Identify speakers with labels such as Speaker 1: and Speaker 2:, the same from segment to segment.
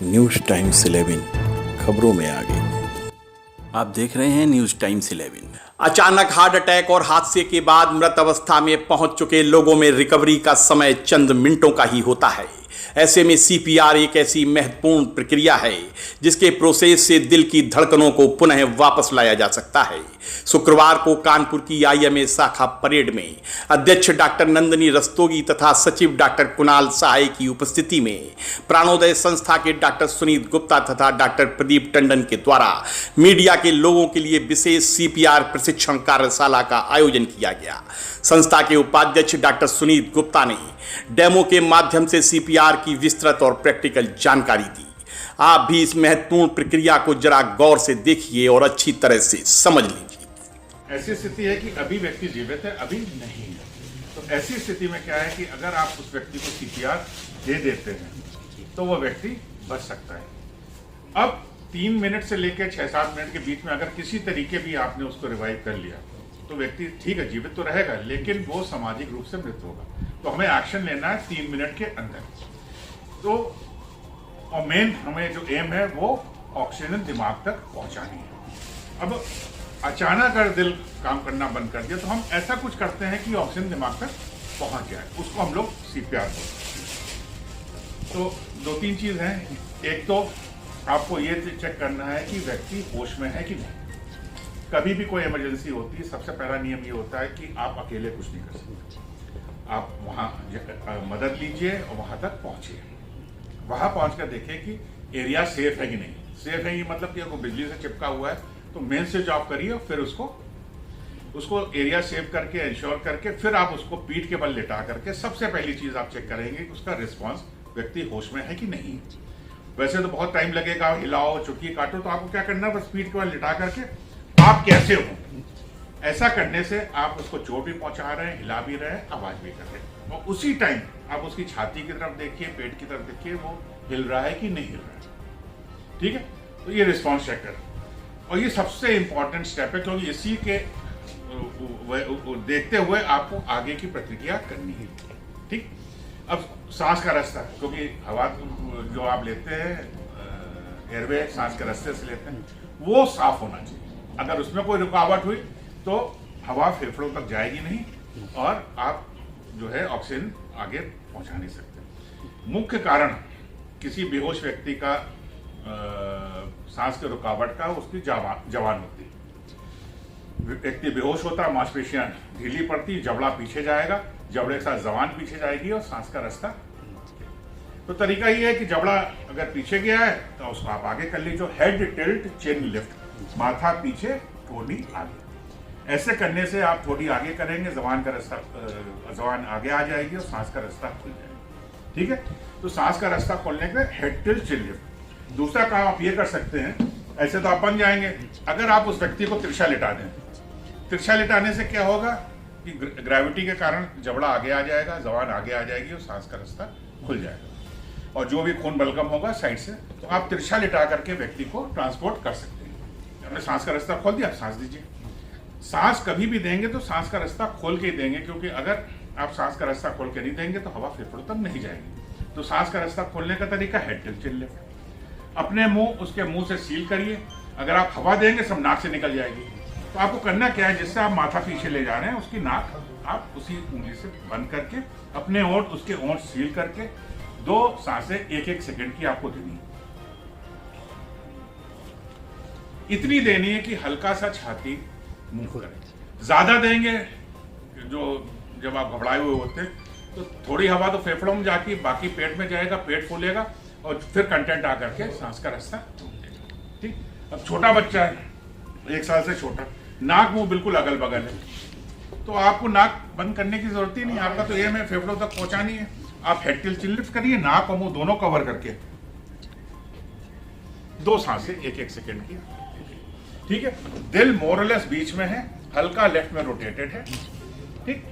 Speaker 1: News times 11 खबरों में आगे। आप देख रहे हैं न्यूज टाइम्स 11।
Speaker 2: अचानक हार्ट अटैक और हादसे के बाद मृत अवस्था में पहुंच चुके लोगों में रिकवरी का समय चंद मिनटों का ही होता है। ऐसे में सीपीआर एक ऐसी महत्वपूर्ण प्रक्रिया है जिसके प्रोसेस से दिल की धड़कनों को पुनः वापस लाया जा सकता है। शुक्रवार को कानपुर की आईएमए शाखा परेड में अध्यक्ष डॉक्टर नंदिनी रस्तोगी तथा सचिव डॉक्टर कुणाल सहाय की उपस्थिति में प्राणोदय संस्था के डॉक्टर सुनीत गुप्ता तथा डॉक्टर प्रदीप टंडन के द्वारा मीडिया के लोगों के लिए विशेष सीपीआर प्रशिक्षण कार्यशाला का आयोजन किया गया। संस्था के उपाध्यक्ष डॉक्टर सुनीत गुप्ता ने डेमो के माध्यम से सीपीआर की विस्तृत और प्रैक्टिकल जानकारी दी। आप भी इस महत्वपूर्ण प्रक्रिया को जरा गौर से देखिए और अच्छी तरह से समझ लीजिए।
Speaker 3: ऐसी स्थिति है कि अभी व्यक्ति जीवित है, अभी नहीं है। तो ऐसी स्थिति में क्या है कि अगर आप उस व्यक्ति को सीपीआर दे देते हैं तो वो व्यक्ति बच सकता है। अब 3 मिनट से लेकर 6-7 मिनट के बीच में अगर किसी तरीके भी आपने उसको रिवाइव कर लिया तो व्यक्ति ठीक है, जीवित तो रहेगा, लेकिन वो सामाजिक रूप से मृत होगा। तो हमें एक्शन लेना है 3 मिनट के अंदर। तो और मेन हमें जो एम है वो ऑक्सीजन दिमाग तक पहुंचानी है। अब अचानक अगर दिल काम करना बंद कर दिया तो हम ऐसा कुछ करते हैं कि ऑक्सीजन दिमाग तक पहुंच जाए, उसको हम लोग सीपीआर बोलते हैं। तो 2-3 चीज हैं। एक तो आपको ये चेक करना है कि व्यक्ति होश में है कि नहीं। कभी भी कोई इमरजेंसी होती है, सबसे पहला नियम ये होता है कि आप अकेले कुछ नहीं कर सकते। आप वहाँ मदद लीजिए और वहाँ तक पहुँचिए। वहाँ पहुँचकर देखें कि एरिया सेफ है कि नहीं। सेफ है ये मतलब कि अगर बिजली से चिपका हुआ है तो मेन स्विच ऑफ करिए और फिर उसको एरिया सेव करके इंश्योर करके फिर आप उसको पीठ के बल लिटा करके सबसे पहली चीज़ आप चेक करेंगे कि उसका रिस्पॉन्स व्यक्ति होश में है कि नहीं। वैसे तो बहुत टाइम लगेगा, हिलाओ चुटकी काटो, तो आपको क्या करना है, बस पीठ के बल लिटा करके आप कैसे हो ऐसा करने से आप उसको चोट भी पहुंचा रहे हैं, हिला भी रहे हैं, आवाज भी कर रहे हैं। और उसी टाइम आप उसकी छाती की तरफ देखिए, पेट की तरफ देखिए, वो हिल रहा है कि नहीं हिल रहा है। ठीक है, तो ये रिस्पॉन्स चेक करें। और ये सबसे इंपॉर्टेंट स्टेप है क्योंकि इसी के देखते हुए आपको आगे की प्रतिक्रिया करनी है। ठीक, अब सांस का रास्ता, क्योंकि हवा जो आप लेते हैं एयरवे सांस के रास्ते से लेते हैं, वो साफ होना चाहिए। अगर उसमें कोई रुकावट हुई तो हवा फेफड़ों तक जाएगी नहीं और आप जो है ऑक्सीजन आगे पहुंचा नहीं सकते। मुख्य कारण किसी बेहोश व्यक्ति का सांस के रुकावट का उसकी जवान होती है। व्यक्ति बेहोश होता है, मांसपेशियां ढीली पड़ती, जबड़ा पीछे जाएगा, जबड़े के साथ जवान पीछे जाएगी और सांस का रास्ता। तो तरीका ये है कि जबड़ा अगर पीछे गया है तो उसको आप आगे कर लीजिए। हेड टिल्ट चिन लिफ्ट, माथा पीछे ठोड़ी आगे। ऐसे करने से आप थोड़ी आगे करेंगे, जबान आगे आ जाएगी और सांस का रास्ता खुल जाएगा। ठीक है, तो सांस का रास्ता खोलने के हेड टिल्ट चिन लिफ्ट। दूसरा काम आप ये कर सकते हैं, ऐसे तो आप बन जाएंगे, अगर आप उस व्यक्ति को तिरछा लिटा दें। तिरछा लिटाने से क्या होगा कि ग्रेविटी के कारण जबड़ा आगे आ जाएगा, जबान आगे आ जाएगी और सांस का रास्ता खुल जाएगा और जो भी खून बलगम होगा साइड से, तो आप तिरछा लिटा करके व्यक्ति को ट्रांसपोर्ट कर सकते हैं। हमने सांस का रास्ता खोल दिया, आप सांस दीजिए। सांस कभी भी देंगे तो सांस का रास्ता खोल के ही देंगे, क्योंकि अगर आप सांस का रास्ता खोल के नहीं देंगे तो हवा फेफड़ों तक नहीं जाएगी। तो सांस का रास्ता खोलने का तरीका हेड टिल्ट चिन लिफ्ट। अपने मुंह उसके मुंह से सील करिए। अगर आप हवा देंगे सब नाक से निकल जाएगी। तो आपको करना क्या है, जिससे आप माथा पीछे ले जा रहे हैं उसकी नाक आप उसी उंगली से बंद करके अपने ओंठ उसके ओंठ सील करके 2 सांसें 1-1 सेकंड की आपको देनी है। इतनी देनी है कि हल्का सा छाती मूव करें। ज्यादा देंगे जो जब आप घबराए हुए होते हैं तो थोड़ी हवा तो फेफड़ों में जाती है, बाकी पेट में जाएगा, पेट फूलेगा और फिर कंटेंट आकर के सांस का रास्ता टूटेगा। ठीक, अब छोटा बच्चा है 1 साल से छोटा, नाक मुंह बिल्कुल अगल बगल है, तो आपको नाक बंद करने की जरूरत ही नहीं। आपका तो एम है फेफड़ों तक पहुंचानी है। आप हेड टिल्ट चिन लिफ्ट करिए, नाक और मुंह दोनों कवर करके 2 सांसें 1-1 सेकंड की। ठीक है, दिल मोरलेस बीच में है, हल्का लेफ्ट में रोटेटेड है। ठीक,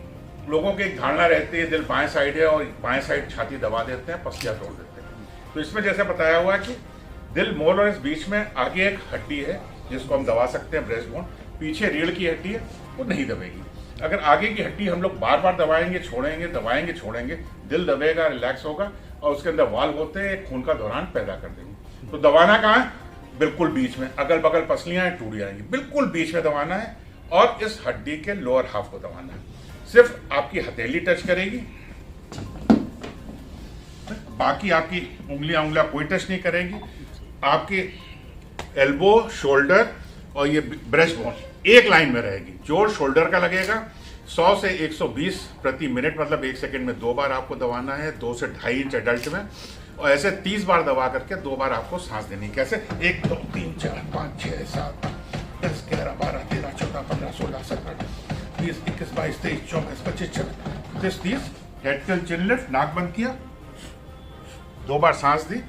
Speaker 3: लोगों की एक धारणा रहती है दिल बाएं साइड है और बाएं साइड छाती दबा देते हैं, पसलियां तोड़ देते हैं। तो इसमें जैसे बताया हुआ है कि दिल मोरलेस बीच में, आगे एक हड्डी है जिसको हम दबा सकते हैं, ब्रेस्ट बोन, पीछे रीढ़ की हड्डी है, वो नहीं दबेगी। अगर आगे की हड्डी हम लोग बार बार दबाएंगे छोड़ेंगे, दबाएंगे छोड़ेंगे, दिल दबेगा, रिलैक्स होगा और उसके अंदर वाल्व होते हैं, खून का दौरान पैदा कर देंगे। तो दबाना कहाँ है? बिल्कुल बीच में, अगल बगल पसलियां हैं टूट जाएंगी, बिल्कुल बीच में दबाना है और इस हड्डी के लोअर हाफ को दबाना है। सिर्फ आपकी हथेली टच करेगी, बाकी आपकी उंगलियां कोई टच नहीं करेगी। आपके एल्बो, शोल्डर और ये ब्रेस्ट बोन एक लाइन में रहेगी। जोर शोल्डर का लगेगा। 100 से 120 प्रति मिनट, मतलब 1 सेकंड में 2 बार आपको दबाना है, 2 से 2.5 इंच एडल्ट में, और ऐसे 30 बार दबा करके 2 बार आपको सांस देनी। कैसे? 1 2 3 4 5 6 7 10 11 12 13 14 15 16 17 20 21 22 23 24 25 26 30। हेड टिल, चिन लिफ्ट, नाक बंद किया, 2 बार सांस दी।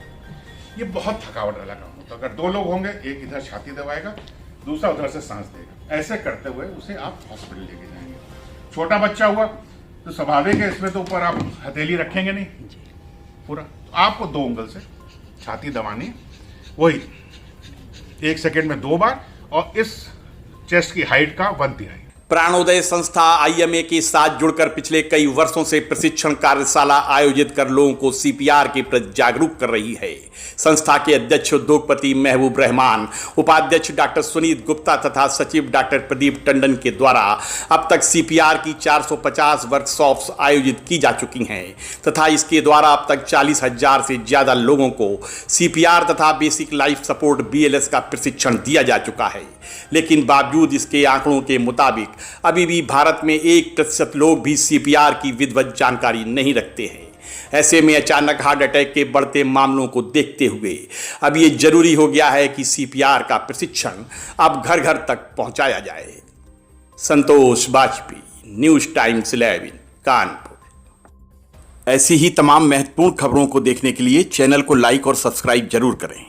Speaker 3: ये बहुत थकावट वाला काम होता है। अगर 2 लोग होंगे, एक इधर छाती दबाएगा, दूसरा उधर से सांस देगा। ऐसे करते हुए उसे आप हॉस्पिटल लेके जाएंगे। छोटा बच्चा हुआ तो स्वाभाविक है, इसमें तो ऊपर आप हथेली रखेंगे नहीं पूरा, तो आपको 2 उंगल से छाती दबानी, वही 1 सेकंड में 2 बार, और इस चेस्ट की हाइट का 1/3।
Speaker 2: प्राणोदय संस्था आईएमए के साथ जुड़कर पिछले कई वर्षों से प्रशिक्षण कार्यशाला आयोजित कर लोगों को सीपीआर के प्रति जागरूक कर रही है। संस्था के अध्यक्ष उद्योगपति महबूब रहमान, उपाध्यक्ष डॉक्टर सुनीत गुप्ता तथा सचिव डॉक्टर प्रदीप टंडन के द्वारा अब तक सीपीआर की 450 वर्कशॉप्स आयोजित की जा चुकी हैं तथा इसके द्वारा अब तक 40,000 से ज्यादा लोगों को सीपीआर तथा बेसिक लाइफ सपोर्ट BLS का प्रशिक्षण दिया जा चुका है। लेकिन बावजूद इसके आंकड़ों के मुताबिक अभी भी भारत में 1% लोग भी सीपीआर की विधिवत जानकारी नहीं रखते हैं। ऐसे में अचानक हार्ट अटैक के बढ़ते मामलों को देखते हुए अब ये जरूरी हो गया है कि सीपीआर का प्रशिक्षण अब घर घर तक पहुंचाया जाए। संतोष बाजपेयी, न्यूज़ टाइम्स 11, कानपुर। ऐसी ही तमाम महत्वपूर्ण खबरों को देखने के लिए चैनल को लाइक और सब्सक्राइब जरूर करें।